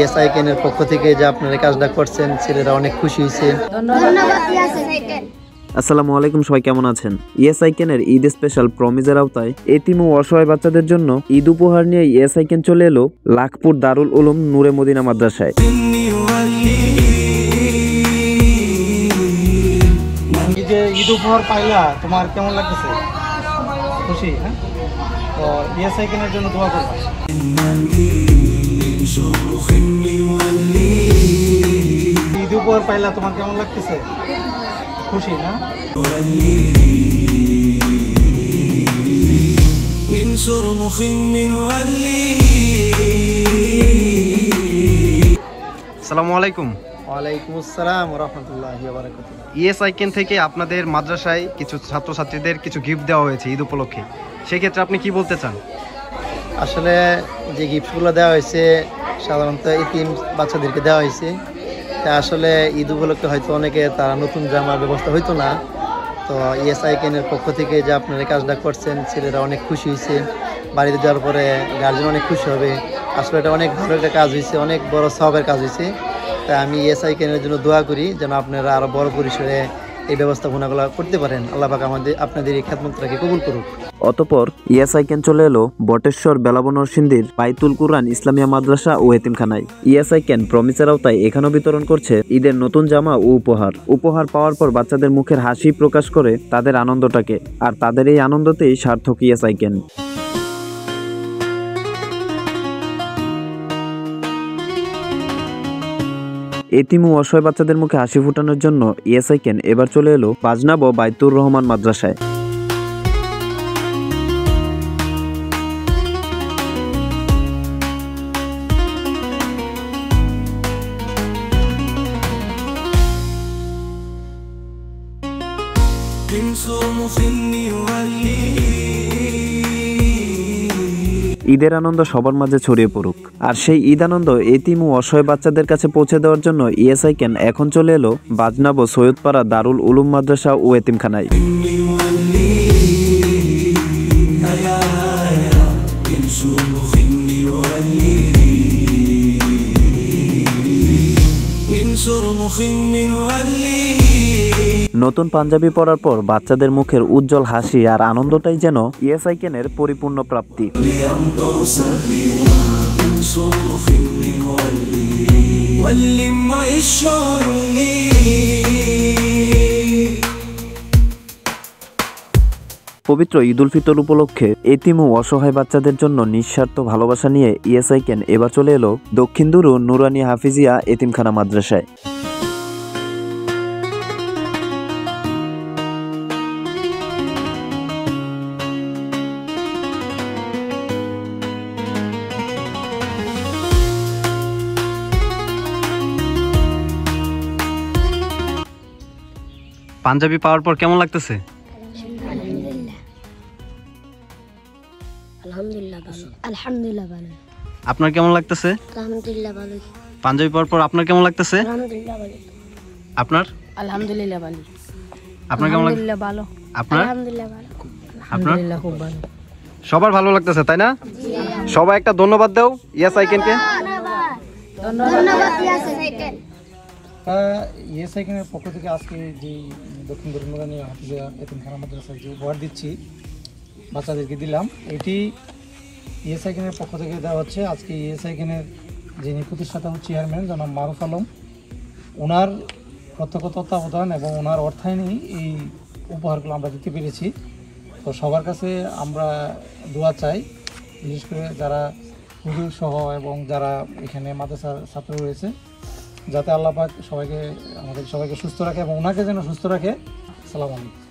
ইএসআইকেন এর পক্ষ থেকে যে আপনারা কাজটা করছেন, ছেলেরা অনেক খুশি হয়েছে। আসসালামু আলাইকুম, সবাই কেমন আছেন? ইএসআইকেন এর ঈদ স্পেশাল প্রমিজের আওতায় এতিম ও অসহায় বাচ্চাদের জন্য ঈদ উপহার নিয়ে ইএসআইকেন চলে এলো লাখপুর দারুল উলুম নূরে মদিনা মাদ্রাসায়। ঈদ উপহার পাইলা, তোমার কেমন লাগতেছে? খুশি? হ্যাঁ, তো ইএসআইকেনের জন্য দোয়া করবা। ঈদ উপহার পাইলা, তোমার কেমন লাগতেছে? খুশি না? আসসালামু আলাইকুম। ওয়ালাইকুম আসসালাম ওয়া রাহমাতুল্লাহি ওয়া বারাকাতুহু। ইএসআইকেন থেকে আপনাদের মাদ্রাসায় কিছু ছাত্রছাত্রীদের কিছু গিফট দেওয়া হয়েছে ঈদ উপলক্ষে, সেক্ষেত্রে আপনি কি বলতে চান? আসলে যে গিফটগুলো দেওয়া হয়েছে সাধারণত এতিম বাচ্চাদেরকে দেওয়া হয়েছে। তা আসলে ঈদ উপলক্ষে হয়তো অনেকে তারা নতুন জামার ব্যবস্থা হইতো না, তো ইএসআইকেন এর পক্ষ থেকে যে আপনারা কাজটা করছেন, ছেলেরা অনেক খুশি হয়েছে। বাড়িতে যাওয়ার পরে গার্জেন অনেক খুশি হবে। আসলে এটা অনেক ভালো একটা কাজ হয়েছে, অনেক বড় সওয়াবের কাজ হয়েছে। তাই আমি ইএসআইকেনের জন্য দোয়া করি যেন আপনারা আরও বড় পরিসরে এই ব্যবস্থাপনাগুলো করতে পারেন। আল্লাহ পাক আপনাদের এই খেদমতটাকে কবুল করুক। অতঃপর ইএসআইকেন চলে এলো বটেশ্বর বেলাব নরসিংদীর বাইতুল কুরআন ইসলামিয়া মাদ্রাসা ও এতিমখানায়। ইএসআইকেন প্রমিসের আওতায় এখানেও বিতরণ করছে ঈদের নতুন জামা ও উপহার পাওয়ার পর বাচ্চাদের মুখের হাসি প্রকাশ করে তাদের আনন্দটাকে, আর তাদের এই আনন্দতেই সার্থক ইএসআইকেন। এতিম ও অসহায় বাচ্চাদের মুখে হাসি ফুটানোর জন্য ইএসআইকেন এবার চলে এলো বাজনাব বাইতুর রহমান মাদ্রাসায়। ঈদের আনন্দ সবার মাঝে ছড়িয়ে পড়ুক, আর সেই ঈদ আনন্দ এতিম ও অসহায় বাচ্চাদের কাছে পৌঁছে দেওয়ার জন্য ইএসআইকেন এখন চলে এলো বাজনাব সৈয়দপাড়া দারুল উলুম মাদ্রাসা ও এতিমখানায়। নতুন পাঞ্জাবি পরার পর বাচ্চাদের মুখের উজ্জ্বল হাসি আর আনন্দটাই যেন ইএসআইকেনের পরিপূর্ণ প্রাপ্তি। পবিত্র ঈদ উল ফিতর উপলক্ষে এতিম ও অসহায় বাচ্চাদের জন্য নিঃস্বার্থ ভালোবাসা নিয়ে ইএসআইকেন এবার চলে এলো দক্ষিণ দুরু নুরানি হাফিজিয়া এতিমখানা মাদ্রাসায়। পাঞ্জাবি পাওয়ার পর কেমন লাগতেছে? আলহামদুলিল্লাহ ভালো। আপনার কেমন লাগতেছে? আলহামদুলিল্লাহ ভালো। পাঞ্জাবি পাওয়ার পর আপনার কেমন লাগতেছে? আলহামদুলিল্লাহ ভালো। আপনার? আলহামদুলিল্লাহ ভালো। আপনার কেমন লাগতেছে? ভালো। আপনার? আলহামদুলিল্লাহ ভালো। আলহামদুলিল্লাহ খুব ভালো। সবার ভালো লাগতেছে, তাই না? সবাই একটা ধন্যবাদ দাও ইএসআইকেনকে। ধন্যবাদ ইএসআইকেন। ইএসআইকেনের পক্ষ থেকে আজকে যে দক্ষিণ দুরু নুরানি হাফিজিয়া এতিমখানা মাদ্রাসায় যে উপহার দিচ্ছি বাচ্চাদেরকে দিলাম, এটি ইএসআইকেনের পক্ষ থেকে দেওয়া হচ্ছে। আজকে ইএসআইকেনের যিনি প্রতিষ্ঠাতা চেয়ারম্যান জনাব মারুফ আলম, ওনার প্রত্যক্ষ তত্ত্বাবধান এবং ওনার অর্থায়নেই এই উপহারগুলো আমরা দিতে পেরেছি। তো সবার কাছে আমরা দোয়া চাই, বিশেষ করে যারা হুজুর সহ এবং যারা এখানে মাদ্রাসার ছাত্র রয়েছে, যাতে আল্লাহ পাক আমাদের সবাইকে সুস্থ রাখে এবং ওনাকে যেন সুস্থ রাখে। আসসালামু আলাইকুম।